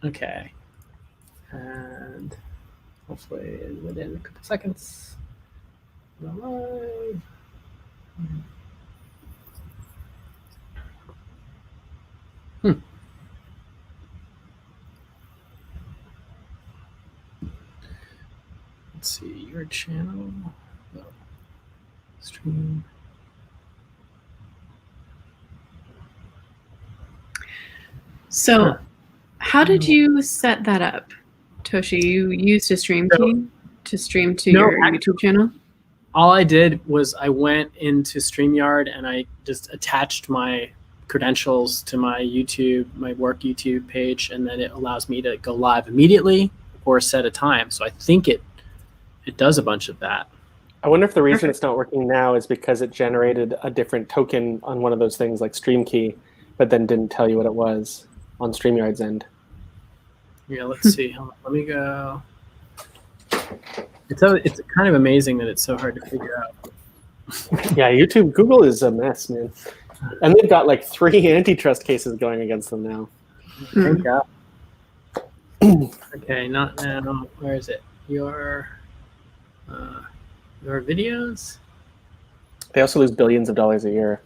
Okay. And hopefully within a couple seconds. Live. Let's see your channel. Oh. Stream. So, how did you set that up, Toshi? You used a stream key to stream to your YouTube channel? All I did was I went into StreamYard and I just attached my credentials to my YouTube, my work YouTube page, and then it allows me to go live immediately or set a time. So I think it does a bunch of that. I wonder if the reason it's not working now is because it generated a different token on one of those things like StreamKey, but then didn't tell you what it was on StreamYard's end. Yeah, let's see. Let me go. It's kind of amazing that it's so hard to figure out. Yeah, YouTube, Google is a mess, man. And they've got like 3 antitrust cases going against them now. Thank God. Okay, not now. Where is it? Your videos? They also lose billions of dollars a year.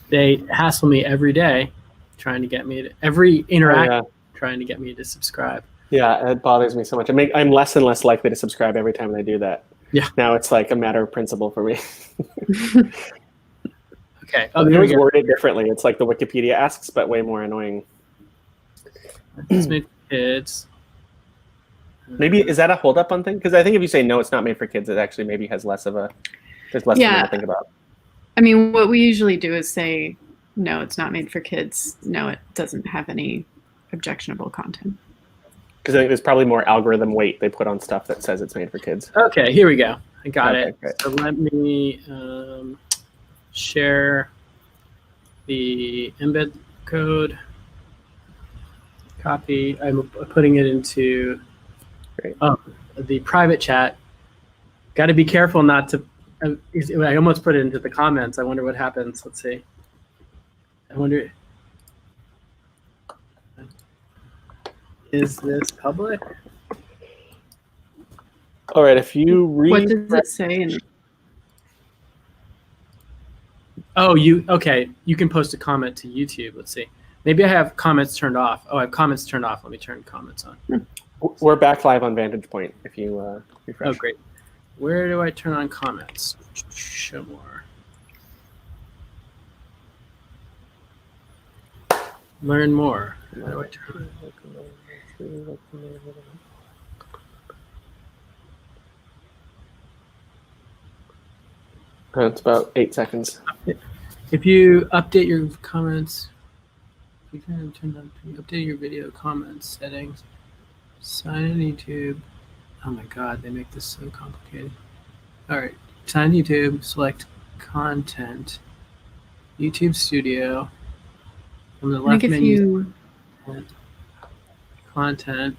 They hassle me every day, trying to get me to every interaction, trying to get me to subscribe. Yeah, it bothers me so much. I'm less and less likely to subscribe every time they do that. Yeah. Now it's like a matter of principle for me. Okay. Oh, they always word it differently. It's like the Wikipedia asks, but way more annoying. It's made for kids. Maybe is that a holdup on thing? Because I think if you say no, it's not made for kids, it actually maybe has less of a there's less to think about. I mean, what we usually do is say, no, it's not made for kids. No, it doesn't have any objectionable content. Because I think there's probably more algorithm weight they put on stuff that says it's made for kids. Okay, here we go. I got it. Great. So let me share the embed code. Copy. I'm putting it into the private chat. Got to be careful not to. I almost put it into the comments. I wonder what happens. Let's see. I wonder. Is this public? All right, if you read... What does it say? Oh, okay. You can post a comment to YouTube. Let's see. Maybe I have comments turned off. Oh, I have comments turned off. Let me turn comments on. We're back live on Vantage Point if you refresh. Oh, great. Where do I turn on comments? Show more. Learn more. How do I turn on? It's about 8 seconds. If you update your comments, you can turn on update your video comments settings. Sign in YouTube. Oh my God, they make this so complicated. All right, sign YouTube. Select content. YouTube Studio. From the left menu. Content.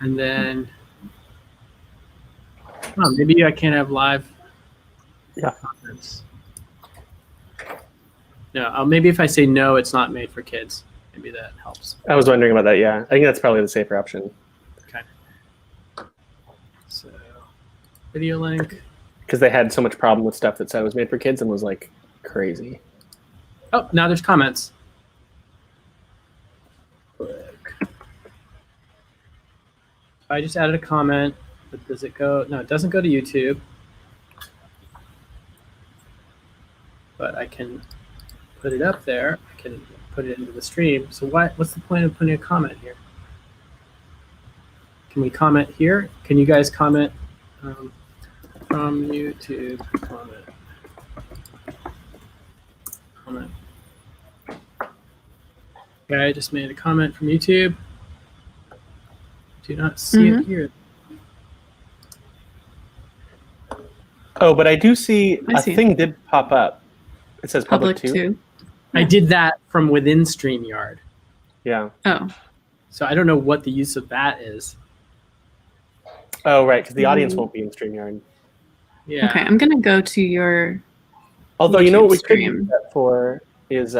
And then, maybe I can't have live comments. No, maybe if I say no, it's not made for kids. Maybe that helps. I was wondering about that, yeah. I think that's probably the safer option. Okay. So, video link. Because they had so much problem with stuff that said it was made for kids and was like crazy. Oh, now there's comments. I just added a comment, but does it go? No, it doesn't go to YouTube. But I can put it up there. I can put it into the stream. So what's the point of putting a comment here? Can we comment here? Can you guys comment from YouTube? Comment. Okay, I just made a comment from YouTube. Do not see it here. Oh, but I do see a thing did pop up. It says public too. I did that from within StreamYard. Yeah. Oh. So I don't know what the use of that is. Oh, right, because the audience won't be in StreamYard. Yeah. Okay, I'm going to go to your Although, YouTube you know what we could stream. use that for is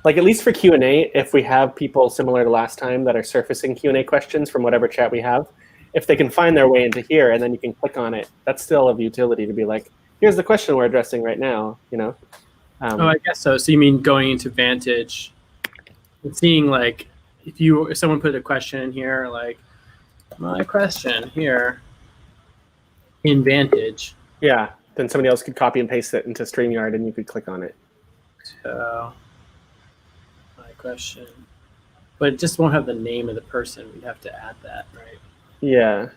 Like at least for Q&A, if we have people similar to last time that are surfacing Q&A questions from whatever chat we have, if they can find their way into here and then you can click on it, that's still of utility to be like, here's the question we're addressing right now, you know? Oh, I guess so. So you mean going into Vantage and seeing like, if someone put a question in here, like my question here in Vantage. Yeah, then somebody else could copy and paste it into StreamYard and you could click on it. So my question, but it just won't have the name of the person. We'd have to add that, right? Yeah.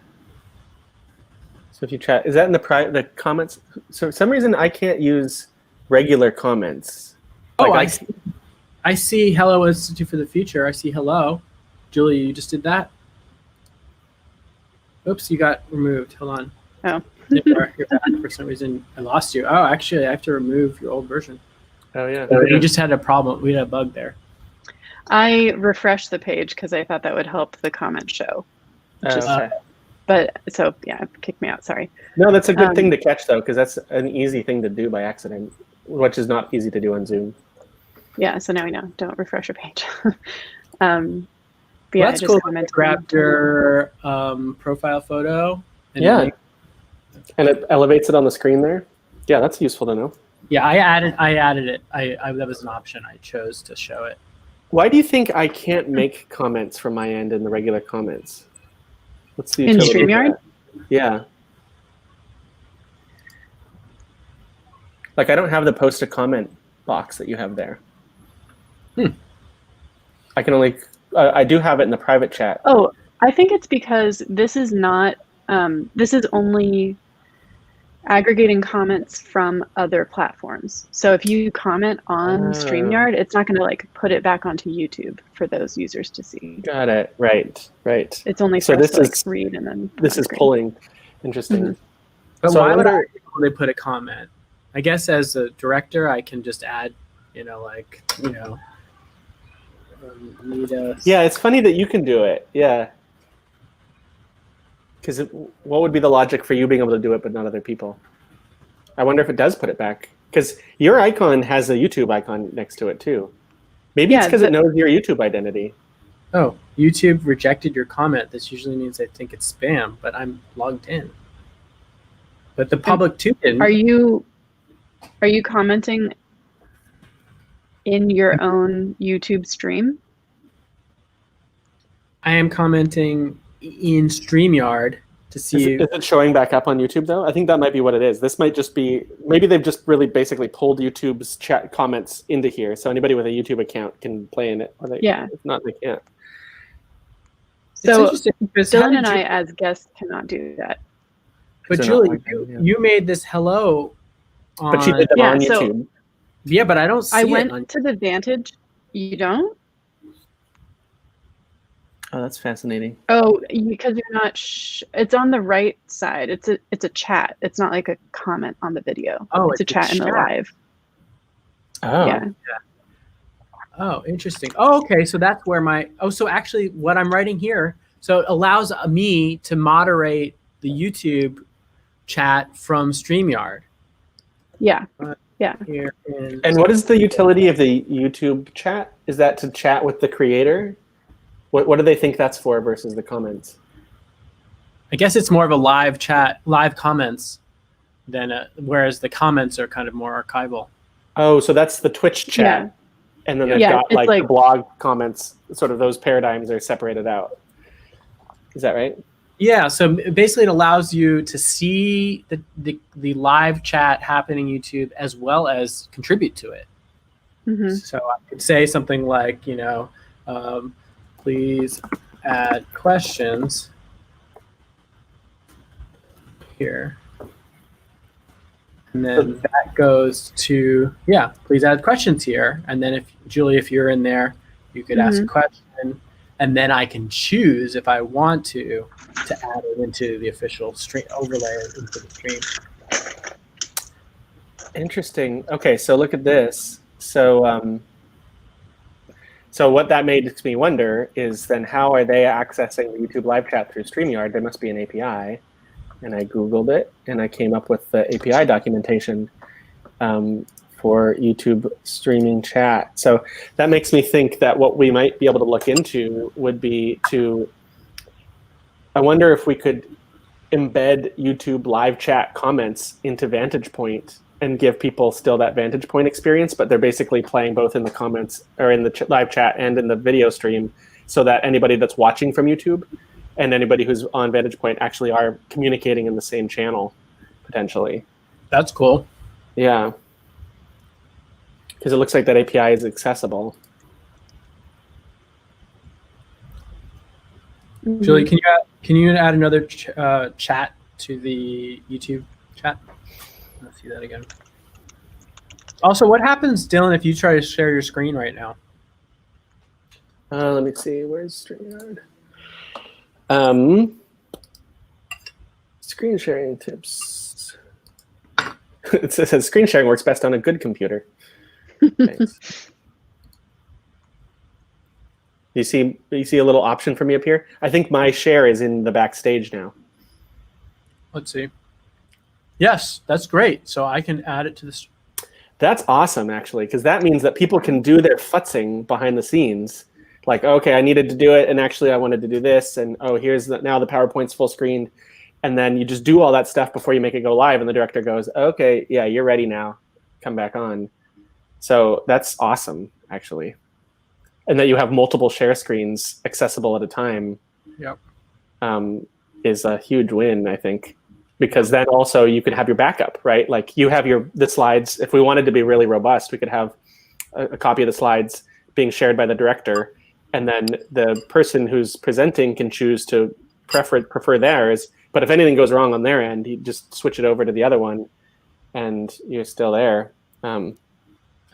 So if you chat, is that in the comments? So for some reason I can't use regular comments. Like I see Hello Institute for the Future. I see hello. Julie, you just did that? Oops, you got removed. Hold on. Oh. You're back. For some reason, I lost you. Oh, actually, I have to remove your old version. Oh, yeah. You just had a problem. We had a bug there. I refreshed the page because I thought that would help the comment show. Okay. But so yeah, kick me out. Sorry. No, that's a good thing to catch though, because that's an easy thing to do by accident, which is not easy to do on Zoom. Yeah. So now we know. Don't refresh your page. Yeah, that's cool. Grab your profile photo. And and it elevates it on the screen there. Yeah, that's useful to know. Yeah, I added it. That was an option. I chose to show it. Why do you think I can't make comments from my end in the regular comments? What's the in utility of StreamYard? that? Yeah. Like I don't have the post a comment box that you have there. I can only. I do have it in the private chat. Oh, I think it's because this is not. This is only aggregating comments from other platforms. So if you comment on StreamYard, it's not going to like put it back onto YouTube for those users to see. Got it. Right. It's only for us to like read and then. This is pulling. Interesting. Mm-hmm. But so why would they put a comment? I guess as a director, I can just add, yeah, it's funny that you can do it. Yeah. Because what would be the logic for you being able to do it but not other people? I wonder if it does put it back. Because your icon has a YouTube icon next to it too. Maybe it's because it knows your YouTube identity. Oh, YouTube rejected your comment. This usually means they think it's spam, but I'm logged in. But the public too didn't. Are you commenting in your own YouTube stream? I am commenting in StreamYard to see. Is it showing back up on YouTube though? I think that might be what it is. This might just be, maybe they've just really basically pulled YouTube's chat comments into here, so anybody with a YouTube account can play in it. Or if not, they can't. So Dylan and I, as guests, cannot do that. But Julie, you made this hello. But she did that on YouTube. Yeah, but I don't see it. I went to the Vantage. You don't? Oh, that's fascinating. Oh, because you're not. It's on the right side. It's a chat. It's not like a comment on the video. Oh, it's a chat in the live. Oh. Yeah. Oh, interesting. Oh, okay. So that's where so actually what I'm writing here, so it allows me to moderate the YouTube chat from StreamYard. Yeah. Yeah. And what is the utility of the YouTube chat? Is that to chat with the creator? What do they think that's for versus the comments? I guess it's more of a live chat, live comments, whereas the comments are kind of more archival. Oh, so that's the Twitch chat. Yeah. And then they've got like the blog comments, sort of those paradigms are separated out. Is that right? Yeah, so basically it allows you to see the live chat happening on YouTube as well as contribute to it. Mm-hmm. So I could say something like, please add questions here. And then that goes to, please add questions here. And then Julie, if you're in there, you could ask a question. And then I can choose if I want to add it into the official stream, overlay it into the stream. Interesting. Okay, so look at this. So what that makes me wonder is then how are they accessing the YouTube live chat through StreamYard? There must be an API. And I Googled it, and I came up with the API documentation for for YouTube streaming chat. So that makes me think that what we might be able to look into would be to, I wonder if we could embed YouTube live chat comments into Vantage Point and give people still that Vantage Point experience, but they're basically playing both in the comments or in the live chat and in the video stream, so that anybody that's watching from YouTube and anybody who's on Vantage Point actually are communicating in the same channel, potentially. That's cool. Yeah. Because it looks like that API is accessible. Julie, can you add another chat to the YouTube chat? Let's see that again. Also, what happens, Dylan, if you try to share your screen right now? Let me see. Where's StreamYard? Screen sharing tips. It says screen sharing works best on a good computer. Thanks. You see a little option for me up here? I think my share is in the backstage now. Let's see. Yes, that's great. So I can add it to this. That's awesome, actually, because that means that people can do their futzing behind the scenes. Like, okay, I needed to do it, and actually I wanted to do this, and oh, here's now the PowerPoint's full screen. And then you just do all that stuff before you make it go live, and the director goes, okay, yeah, you're ready now. Come back on. So that's awesome, actually. And that you have multiple share screens accessible at a time. Yep. Is a huge win, I think. Because then also you could have your backup, right? Like you have the slides. If we wanted to be really robust, we could have a copy of the slides being shared by the director, and then the person who's presenting can choose to prefer theirs. But if anything goes wrong on their end, you just switch it over to the other one, and you're still there.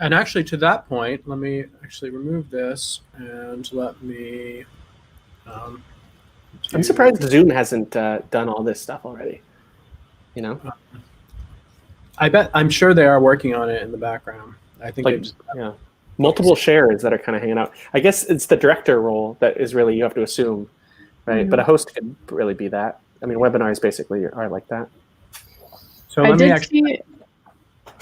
And actually, to that point, let me actually remove this and let me. I'm surprised Zoom hasn't done all this stuff already. You know, I'm sure they are working on it in the background. I think like, yeah, multiple shares that are kind of hanging out. I guess it's the director role that is really, you have to assume, right? Mm-hmm. But a host could really be that. I mean, webinars basically are like that. So I let me did actually. see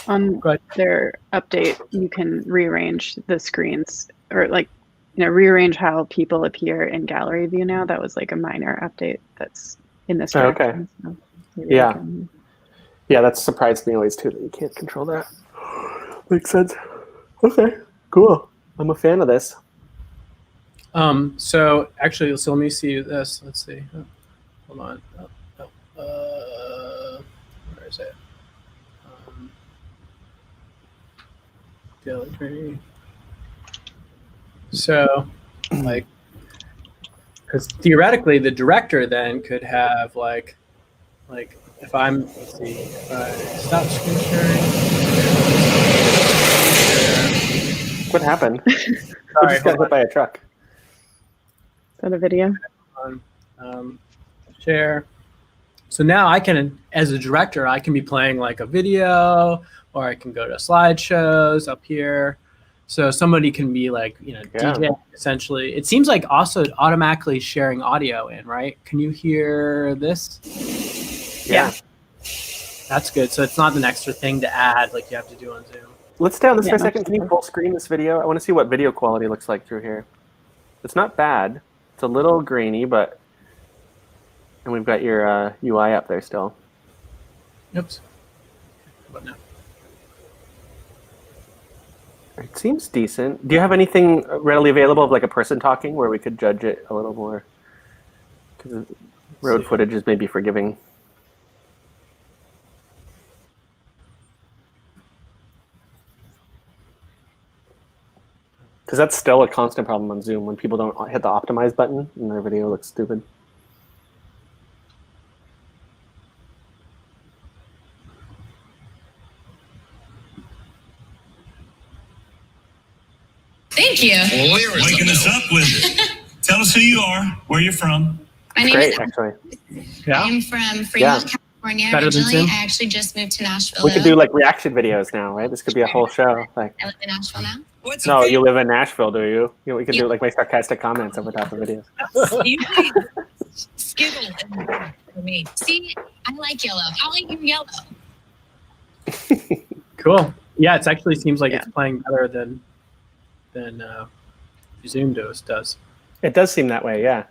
on Go ahead. their update, you can rearrange the screens, or like, rearrange how people appear in gallery view now. That was like a minor update that's in this direction. Okay. So maybe Yeah. I can- Yeah, that's surprised me always too that you can't control that. Makes sense. Okay, cool. I'm a fan of this. So actually, so let me see this. Let's see. Oh, hold on. Where is it? Gallery. So, like, because theoretically, the director then could have like if I'm, let's see, if I stop screen sharing. What happened? Sorry, Just got hit by a truck. Is that a video? Share. So now I can, as a director, I can be playing like a video, or I can go to slideshows up here. So somebody can be like, DJ essentially. It seems like also automatically sharing audio in, right? Can you hear this? Yeah. That's good. So it's not an extra thing to add like you have to do on Zoom. Let's stay on this for a Yeah, second. Can you full screen this video? I want to see what video quality looks like through here. It's not bad. It's a little grainy, but... And we've got your UI up there still. Oops. How about now? It seems decent. Do you have anything readily available of like a person talking where we could judge it a little more? Because road footage is maybe forgiving. Because that's still a constant problem on Zoom when people don't hit the optimize button and their video looks stupid. Thank you. Waking us up with it. Tell us who you are, where you're from. My name Great, is actually. Yeah. I'm from Fremont, California. Better than Originally, Zoom? I actually just moved to Nashville. We could do like reaction videos now, right? This could be a whole show. Like, I live in Nashville now. no, you live in Nashville, do you? We could do like my sarcastic comments over top of videos. Skittle for me. See, I like yellow. I like your yellow. Cool. Yeah, it actually seems like Yeah. it's playing better than Zoom does. It does seem that way, yeah.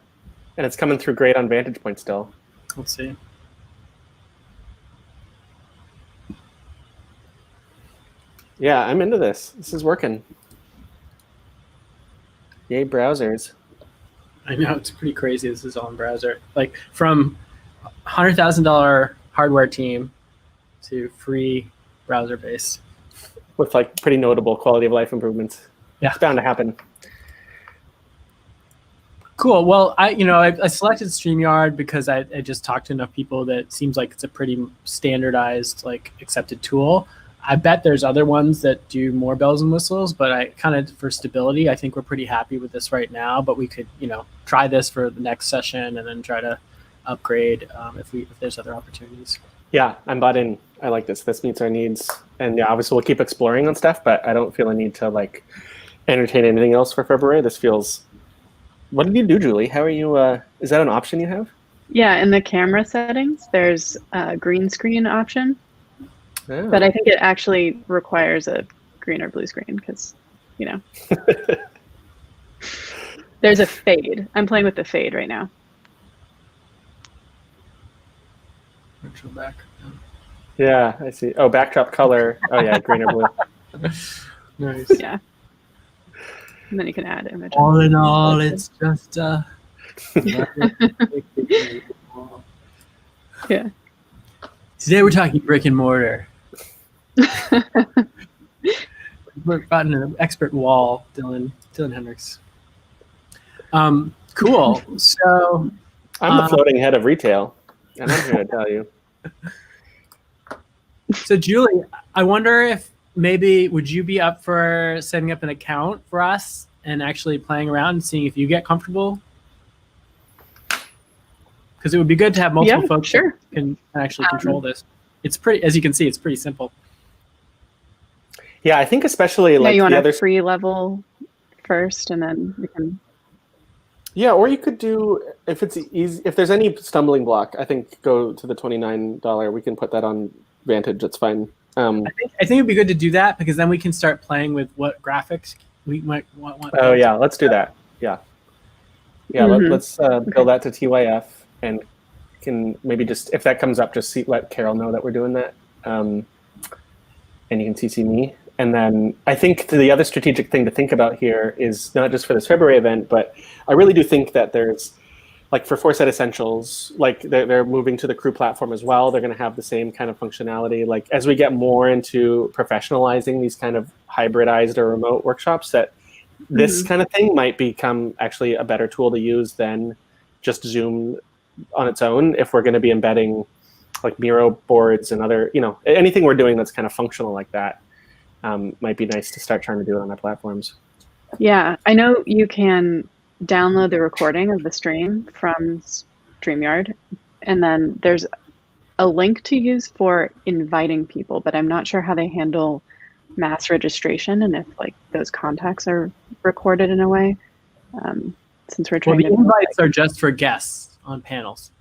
And it's coming through great on Vantage Point still. Let's see. Yeah, I'm into this. This is working. Yay, browsers. I know, it's pretty crazy. This is all in browser. Like from $100,000 hardware team to free browser based. With like pretty notable quality of life improvements. Yeah. It's bound to happen. Cool. Well, I selected StreamYard because I just talked to enough people that it seems like it's a pretty standardized, like accepted tool. I bet there's other ones that do more bells and whistles, but I kind of, for stability, I think we're pretty happy with this right now. But we could, try this for the next session and then try to upgrade if there's other opportunities. Yeah, I'm bought in. I like this. This meets our needs. And yeah, obviously we'll keep exploring on stuff, but I don't feel a need to like entertain anything else for February. This feels... What did you do, Julie? How are you? Is that an option you have? Yeah, in the camera settings, there's a green screen option, Oh. but I think it actually requires a green or blue screen because, there's a fade. I'm playing with the fade right now. Virtual background. Yeah, I see. Oh, backdrop color. Oh yeah, green or blue. Nice. Yeah. And then you can add images. All in all, it's just Yeah. Today we're talking brick and mortar. We're gotten an expert wall, Dylan Hendricks. Cool. So I'm the floating head of retail, and I'm here to tell you. So Julie, I wonder if maybe would you be up for setting up an account for us and actually playing around and seeing if you get comfortable? Because it would be good to have multiple folks sure. that can actually control this. It's pretty, as you can see, it's pretty simple. Yeah, I think especially Yeah, like you want the a other. free level first, and then you can. Yeah, or you could do if it's easy. If there's any stumbling block, I think go to the $29. We can put that on Vantage. It's fine. I think it'd be good to do that because then we can start playing with what graphics we might want. Oh yeah, let's do that. Yeah, yeah. Mhm. Let's build that to TYF and can maybe just if that comes up, just let Carol know that we're doing that, and you can CC me. And then I think the other strategic thing to think about here is not just for this February event, but I really do think that there's, like for Foresight Essentials, like they're moving to the Crew platform as well. They're going to have the same kind of functionality. Like as we get more into professionalizing these kind of hybridized or remote workshops, that this kind of thing might become actually a better tool to use than just Zoom on its own if we're going to be embedding like Miro boards and other, anything we're doing that's kind of functional like that. Might be nice to start trying to do it on our platforms. Yeah, I know you can download the recording of the stream from StreamYard, and then there's a link to use for inviting people, but I'm not sure how they handle mass registration and if like those contacts are recorded in a way. Since we're Well, trying the to invites are just for guests on panels.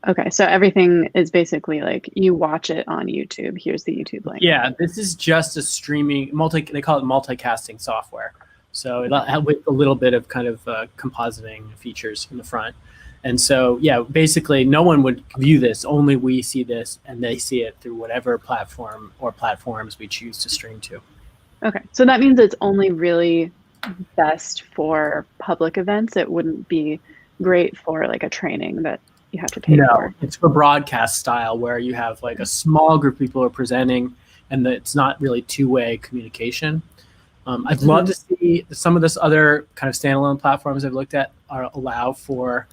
Okay, so everything is basically like you watch it on YouTube. Here's the YouTube link. Yeah, this is just a streaming they call it multicasting software. So with a little bit of kind of compositing features in the front. And so, yeah, basically no one would view this, only we see this and they see it through whatever platform or platforms we choose to stream to. Okay, so that means it's only really best for public events. It wouldn't be great for like a training that you have to pay for. It's for broadcast style where you have like a small group of people are presenting and it's not really two-way communication. I'd love to see some of this other kind of standalone platforms I've looked at allow for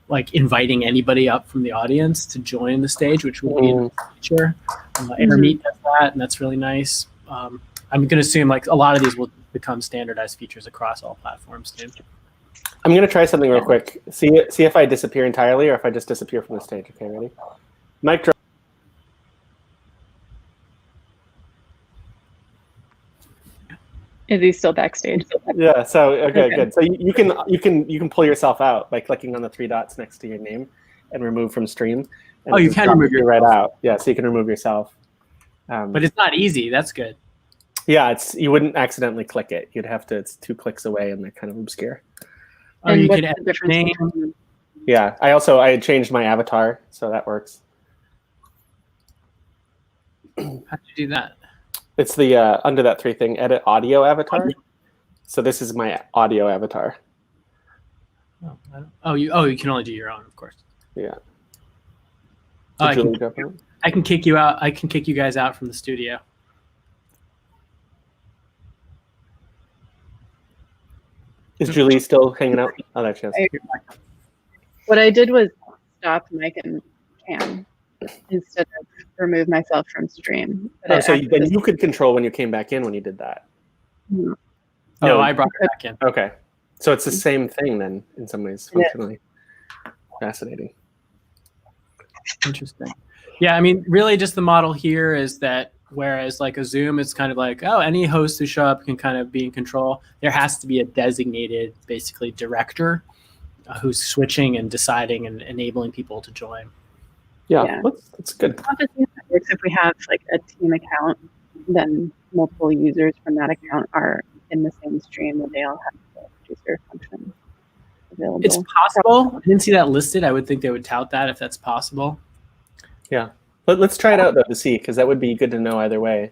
like inviting anybody up from the audience to join the stage, which would be in the future. AirMeet does that, and that's really nice. I'm going to assume like a lot of these will become standardized features across all platforms too. I'm going to try something real quick. See if I disappear entirely or if I just disappear from the stage. Okay, ready? Mic drop. Is he still backstage? Yeah. So okay, Okay. good. So you can pull yourself out by clicking on the three dots next to your name and remove from stream. And Oh, you just can drop remove you right out. Yeah. So you can remove yourself. But it's not easy. That's good. Yeah, you wouldn't accidentally click it. You'd have to. It's 2 clicks away, and they're kind of obscure. Oh, And you what's could the add difference name. between Yeah, I changed my avatar, so that works. How'd you do that? It's the under that 3 thing, edit audio avatar. So this is my audio avatar. You can only do your own, of course. Yeah. Oh, I Julie can, jump in? I can kick you out. I can kick you guys out from the studio. Is Julie still hanging out? Oh, there she is. what I did was stop mic and cam instead of remove myself from stream. But Oh, it so acted then as- you could control when you came back in when you did that. No. No, Oh. I brought it back in. Okay. So it's the same thing then, in some ways, Yeah. functionally. Fascinating. Interesting. Yeah, I mean, really, just the model here is that whereas like a Zoom, it's kind of like, oh, any host who show up can kind of be in control. There has to be a designated, basically, director who's switching and deciding and enabling people to join. Yeah, Yeah. that's good. Obviously, that works if we have like a team account, then multiple users from that account are in the same stream and they all have the producer function available. It's possible. I didn't see that listed. I would think they would tout that if that's possible. Yeah. Let's try it out though to see, because that would be good to know either way.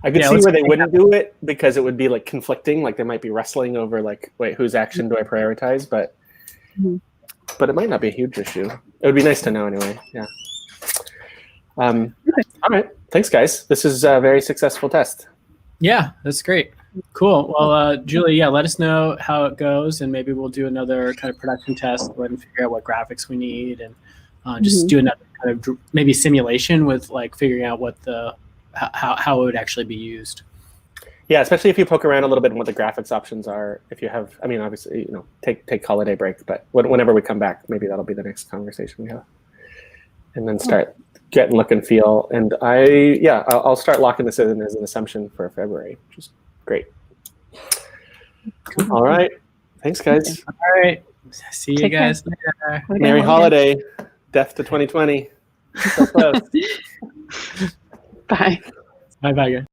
I could Yeah, see let's where they check it wouldn't do it because it would be like conflicting, like they might be wrestling over like, wait, whose action do I prioritize? But Mhm. but it might not be a huge issue. It would be nice to know anyway. Yeah. All right. Thanks, guys. This is a very successful test. Yeah, that's great. Cool. Well, Julie, yeah, let us know how it goes, and maybe we'll do another kind of production test and figure out what graphics we need, and just do another kind of maybe simulation with like figuring out what how it would actually be used. Yeah, especially if you poke around a little bit and what the graphics options are. If you have, I mean, obviously, take holiday break, but whenever we come back, maybe that'll be the next conversation we have, and then start getting look and feel. And I'll start locking this in as an assumption for February, which is great. All right, thanks, guys. All right. See you Take care. guys later. Have a good Merry holiday. holiday, death to 2020. So close. Bye. Bye bye, guys.